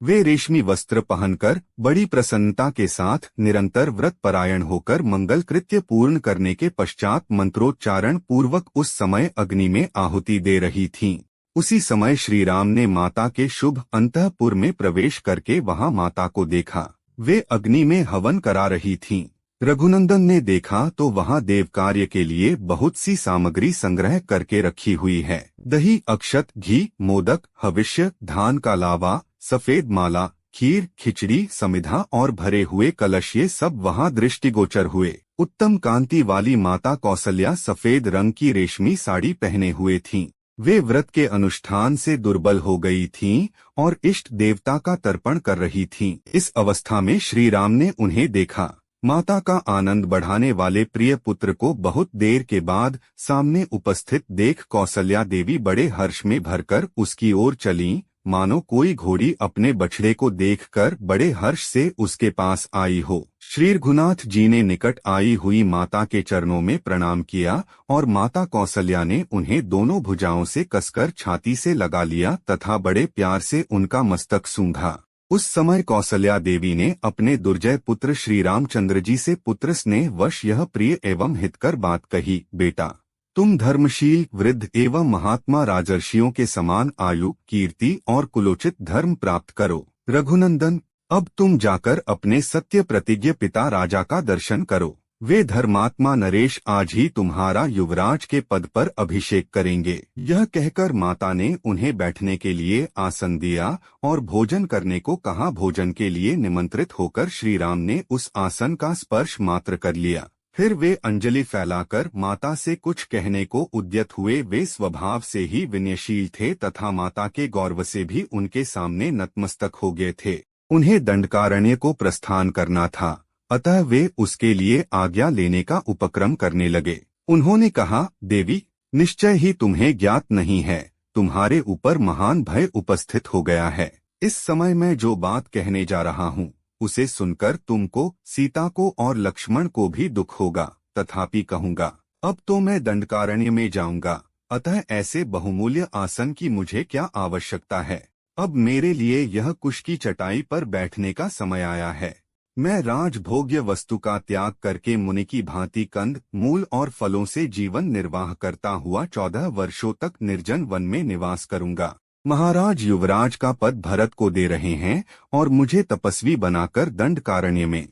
वे रेशमी वस्त्र पहनकर बड़ी प्रसन्नता के साथ निरंतर व्रत परायण होकर मंगल कृत्य पूर्ण करने के पश्चात मंत्रोच्चारण पूर्वक उस समय अग्नि में आहुति दे रही थीं। उसी समय श्री राम ने माता के शुभ अंतःपुर में प्रवेश करके वहां माता को देखा। वे अग्नि में हवन करा रही थीं। रघुनंदन ने देखा तो वहां देव कार्य के लिए बहुत सी सामग्री संग्रह करके रखी हुई है। दही, अक्षत, घी, मोदक, हविष्य, धान का लावा, सफेद माला, खीर, खिचड़ी, समिधा और भरे हुए कलश, ये सब वहां दृष्टिगोचर हुए। उत्तम कांति वाली माता कौसल्या सफेद रंग की रेशमी साड़ी पहने हुए थीं। वे व्रत के अनुष्ठान से दुर्बल हो गई थीं और इष्ट देवता का तर्पण कर रही थीं। इस अवस्था में श्री राम ने उन्हें देखा। माता का आनंद बढ़ाने वाले प्रिय पुत्र को बहुत देर के बाद सामने उपस्थित देख कौसल्या देवी बड़े हर्ष में भरकर उसकी ओर चलीं, मानो कोई घोड़ी अपने बछड़े को देखकर बड़े हर्ष से उसके पास आई हो। श्री रघुनाथ जी ने निकट आई हुई माता के चरणों में प्रणाम किया और माता कौसल्या ने उन्हें दोनों भुजाओं से कसकर छाती से लगा लिया तथा बड़े प्यार से उनका मस्तक सूंघा। उस समय कौसल्या देवी ने अपने दुर्जय पुत्र श्री रामचंद्र जी से पुत्र स्नेह वश यह प्रिय एवं हितकर बात कही, बेटा, तुम धर्मशील, वृद्ध एवं महात्मा राजर्षियों के समान आयु, कीर्ति और कुलोचित धर्म प्राप्त करो। रघुनंदन, अब तुम जाकर अपने सत्य प्रतिज्ञ पिता राजा का दर्शन करो। वे धर्मात्मा नरेश आज ही तुम्हारा युवराज के पद पर अभिषेक करेंगे। यह कहकर माता ने उन्हें बैठने के लिए आसन दिया और भोजन करने को कहा। भोजन के लिए निमंत्रित होकर श्री राम ने उस आसन का स्पर्श मात्र कर लिया। फिर वे अंजलि फैलाकर माता से कुछ कहने को उद्यत हुए। वे स्वभाव से ही विनयशील थे तथा माता के गौरव से भी उनके सामने नतमस्तक हो गए थे। उन्हें दंडकारण्य को प्रस्थान करना था, अतः वे उसके लिए आज्ञा लेने का उपक्रम करने लगे। उन्होंने कहा, देवी, निश्चय ही तुम्हें ज्ञात नहीं है, तुम्हारे ऊपर महान भय उपस्थित हो गया है। इस समय मैं जो बात कहने जा रहा हूँ उसे सुनकर तुमको, सीता को और लक्ष्मण को भी दुख होगा, तथापि कहूँगा, अब तो मैं दंडकारण्य में जाऊँगा, अतः ऐसे बहुमूल्य आसन की मुझे क्या आवश्यकता है। अब मेरे लिए यह कुश की चटाई पर बैठने का समय आया है। मैं राजभोग्य वस्तु का त्याग करके मुनि की भांति कंद, मूल और फलों से जीवन निर्वाह करता हुआ 14 वर्षों तक निर्जन वन में निवास करूंगा। महाराज युवराज का पद भरत को दे रहे हैं और मुझे तपस्वी बनाकर दंडकारण्य में,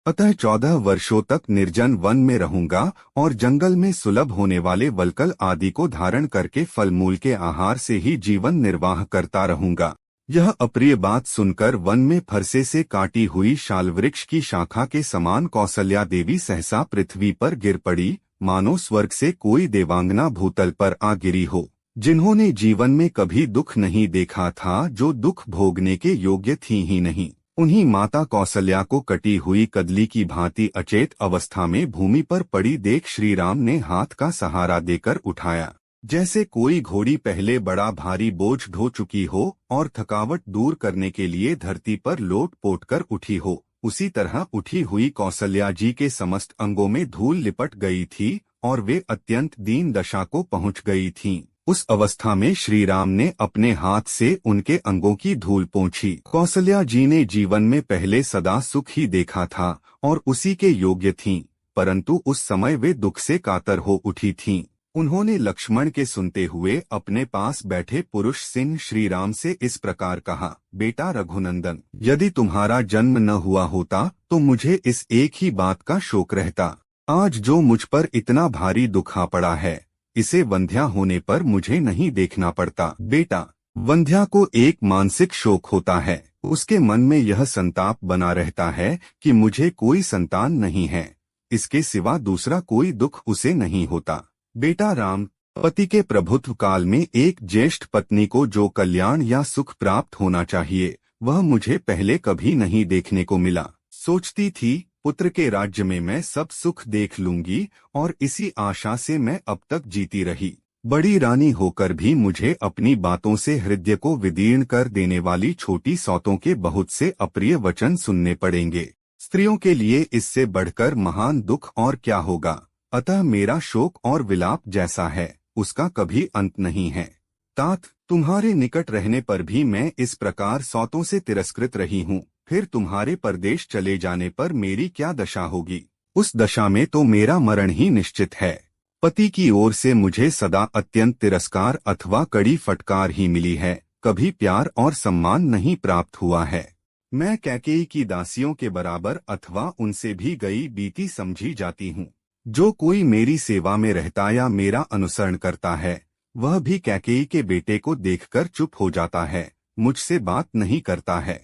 अतः 14 वर्षों तक निर्जन वन में रहूंगा और जंगल में सुलभ होने वाले वलकल आदि को धारण करके फल मूल के आहार से ही जीवन निर्वाह करता रहूंगा। यह अप्रिय बात सुनकर वन में फरसे से काटी हुई शालवृक्ष की शाखा के समान कौसल्या देवी सहसा पृथ्वी पर गिर पड़ी, मानो स्वर्ग से कोई देवांगना भूतल पर आ गिरी हो, जिन्होंने जीवन में कभी दुख नहीं देखा था, जो दुख भोगने के योग्य थी ही नहीं। उन्हीं माता कौसल्या को कटी हुई कदली की भांति अचेत अवस्था में भूमि पर पड़ी देख श्री राम ने हाथ का सहारा देकर उठाया। जैसे कोई घोड़ी पहले बड़ा भारी बोझ ढो चुकी हो और थकावट दूर करने के लिए धरती पर लोट पोट कर उठी हो, उसी तरह उठी हुई कौसल्या जी के समस्त अंगों में धूल लिपट गई थी और वे अत्यंत दीन दशा को पहुंच गई थीं। उस अवस्था में श्री राम ने अपने हाथ से उनके अंगों की धूल पोंछी। कौसल्या जी ने जीवन में पहले सदा सुख ही देखा था और उसी के योग्य थीं, परंतु उस समय वे दुख से कातर हो उठी थीं। उन्होंने लक्ष्मण के सुनते हुए अपने पास बैठे पुरुष सिंह श्री राम से इस प्रकार कहा, बेटा रघुनंदन, यदि तुम्हारा जन्म न हुआ होता तो मुझे इस एक ही बात का शोक रहता। आज जो मुझ पर इतना भारी दुख आ पड़ा है, इसे वंध्या होने पर मुझे नहीं देखना पड़ता। बेटा, वंध्या को एक मानसिक शोक होता है, उसके मन में यह संताप बना रहता है कि मुझे कोई संतान नहीं है, इसके सिवा दूसरा कोई दुख उसे नहीं होता। बेटा राम, पति के प्रभुत्व काल में एक ज्येष्ठ पत्नी को जो कल्याण या सुख प्राप्त होना चाहिए, वह मुझे पहले कभी नहीं देखने को मिला। सोचती थी पुत्र के राज्य में मैं सब सुख देख लूंगी और इसी आशा से मैं अब तक जीती रही। बड़ी रानी होकर भी मुझे अपनी बातों से हृदय को विदीर्ण कर देने वाली छोटी सौतों के बहुत से अप्रिय वचन सुनने पड़ेंगे। स्त्रियों के लिए इससे बढ़कर महान दुख और क्या होगा। अतः मेरा शोक और विलाप जैसा है, उसका कभी अंत नहीं है। तात, तुम्हारे निकट रहने पर भी मैं इस प्रकार सौतों से तिरस्कृत रही हूँ, फिर तुम्हारे परदेश चले जाने पर मेरी क्या दशा होगी? उस दशा में तो मेरा मरण ही निश्चित है। पति की ओर से मुझे सदा अत्यंत तिरस्कार अथवा कड़ी फटकार ही मिली है, कभी प्यार और सम्मान नहीं प्राप्त हुआ है। मैं कैकेयी की दासियों के बराबर अथवा उनसे भी गई बीती समझी जाती हूँ। जो कोई मेरी सेवा में रहता या मेरा अनुसरण करता है, वह भी कैकेयी के बेटे को देखकर चुप हो जाता है, मुझसे बात नहीं करता है।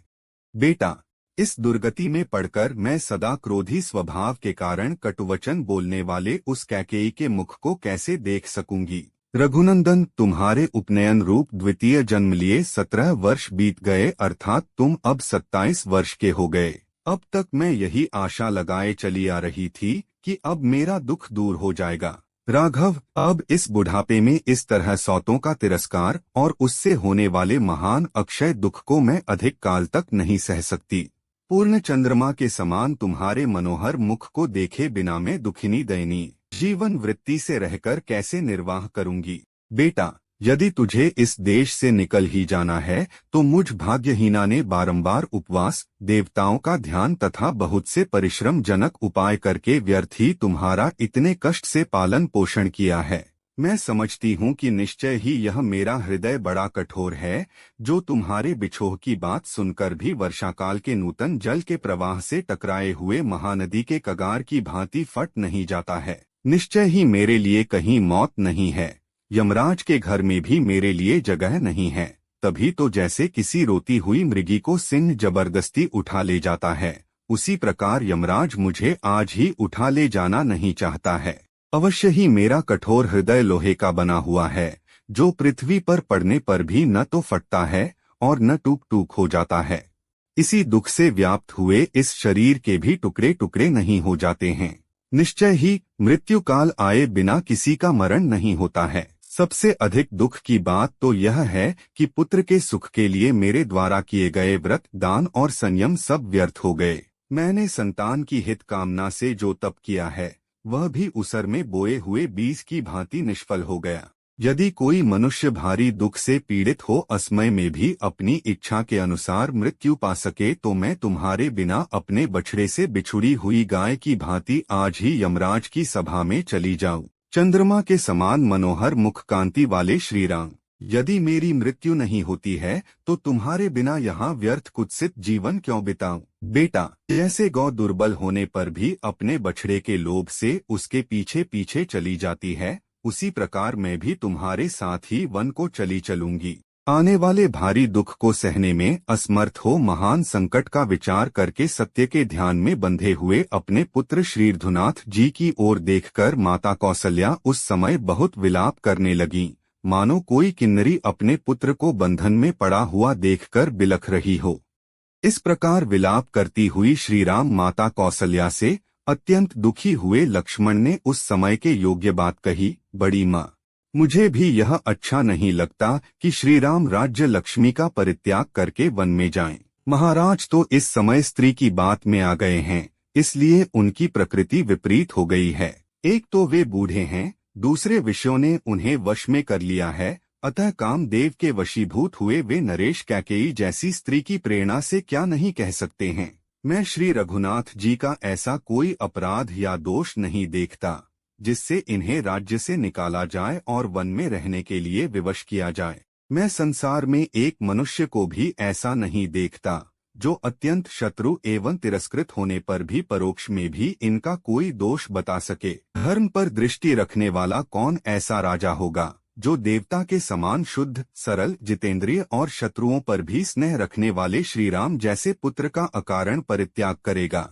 बेटा, इस दुर्गति में पड़कर मैं सदा क्रोधी स्वभाव के कारण कटुवचन बोलने वाले उस कैकेयी के मुख को कैसे देख सकूंगी? रघुनंदन, तुम्हारे उपनयन रूप द्वितीय जन्म लिए 17 वर्ष बीत गए, अर्थात तुम अब 27 वर्ष के हो गए। अब तक मैं यही आशा लगाए चली आ रही थी कि अब मेरा दुख दूर हो जाएगा। राघव, अब इस बुढ़ापे में इस तरह सौतों का तिरस्कार और उससे होने वाले महान अक्षय दुख को मैं अधिक काल तक नहीं सह सकती। पूर्ण चंद्रमा के समान तुम्हारे मनोहर मुख को देखे बिना मैं दुखिनी दयनीय जीवन वृत्ति से रहकर कैसे निर्वाह करूंगी? बेटा, यदि तुझे इस देश से निकल ही जाना है तो मुझ भाग्यहीना ने बारंबार उपवास, देवताओं का ध्यान तथा बहुत से परिश्रम जनक उपाय करके व्यर्थ ही तुम्हारा इतने कष्ट से पालन पोषण किया है। मैं समझती हूँ कि निश्चय ही यह मेरा हृदय बड़ा कठोर है, जो तुम्हारे बिछोह की बात सुनकर भी वर्षाकाल के नूतन जल के प्रवाह से टकराए हुए महानदी के कगार की भांति फट नहीं जाता है। निश्चय ही मेरे लिए कहीं मौत नहीं है, यमराज के घर में भी मेरे लिए जगह नहीं है। तभी तो जैसे किसी रोती हुई मृगी को सिंह जबरदस्ती उठा ले जाता है, उसी प्रकार यमराज मुझे आज ही उठा ले जाना नहीं चाहता है। अवश्य ही मेरा कठोर हृदय लोहे का बना हुआ है, जो पृथ्वी पर पड़ने पर भी न तो फटता है और न टूक टूक हो जाता है। इसी दुख से व्याप्त हुए इस शरीर के भी टुकड़े टुकड़े नहीं हो जाते हैं। निश्चय ही मृत्यु काल आए बिना किसी का मरण नहीं होता है। सबसे अधिक दुख की बात तो यह है कि पुत्र के सुख के लिए मेरे द्वारा किए गए व्रत, दान और संयम सब व्यर्थ हो गए। मैंने संतान की हित कामना से जो तप किया है, वह भी उसर में बोए हुए बीज की भांति निष्फल हो गया। यदि कोई मनुष्य भारी दुख से पीड़ित हो असमय में भी अपनी इच्छा के अनुसार मृत्यु पा सके, तो मैं तुम्हारे बिना अपने बछड़े से बिछुड़ी हुई गाय की भांति आज ही यमराज की सभा में चली जाऊं। चंद्रमा के समान मनोहर मुख कांति वाले श्रीराम, यदि मेरी मृत्यु नहीं होती है तो तुम्हारे बिना यहाँ व्यर्थ कुत्सित जीवन क्यों बिताऊं? बेटा, जैसे गौ दुर्बल होने पर भी अपने बछड़े के लोभ से उसके पीछे पीछे चली जाती है, उसी प्रकार मैं भी तुम्हारे साथ ही वन को चली चलूंगी। आने वाले भारी दुख को सहने में असमर्थ हो महान संकट का विचार करके सत्य के ध्यान में बंधे हुए अपने पुत्र श्री रघुनाथ जी की ओर देखकर माता कौसल्या उस समय बहुत विलाप करने लगीं, मानो कोई किन्नरी अपने पुत्र को बंधन में पड़ा हुआ देखकर बिलख रही हो। इस प्रकार विलाप करती हुई श्रीराम माता कौसल्या से अत्यंत दुखी हुए लक्ष्मण ने उस समय के योग्य बात कही, बड़ी माँ, मुझे भी यह अच्छा नहीं लगता कि श्रीराम राज्य लक्ष्मी का परित्याग करके वन में जाएं। महाराज तो इस समय स्त्री की बात में आ गए हैं, इसलिए उनकी प्रकृति विपरीत हो गई है। एक तो वे बूढ़े हैं, दूसरे विषयों ने उन्हें वश में कर लिया है, अतः कामदेव के वशीभूत हुए वे नरेश कैकेयी जैसी स्त्री की प्रेरणा से क्या नहीं कह सकते हैं। मैं श्री रघुनाथ जी का ऐसा कोई अपराध या दोष नहीं देखता जिससे इन्हें राज्य से निकाला जाए और वन में रहने के लिए विवश किया जाए। मैं संसार में एक मनुष्य को भी ऐसा नहीं देखता जो अत्यंत शत्रु एवं तिरस्कृत होने पर भी परोक्ष में भी इनका कोई दोष बता सके। धर्म पर दृष्टि रखने वाला कौन ऐसा राजा होगा जो देवता के समान शुद्ध, सरल, जितेंद्रिय और शत्रुओं पर भी स्नेह रखने वाले श्रीराम जैसे पुत्र का अकारण परित्याग करेगा?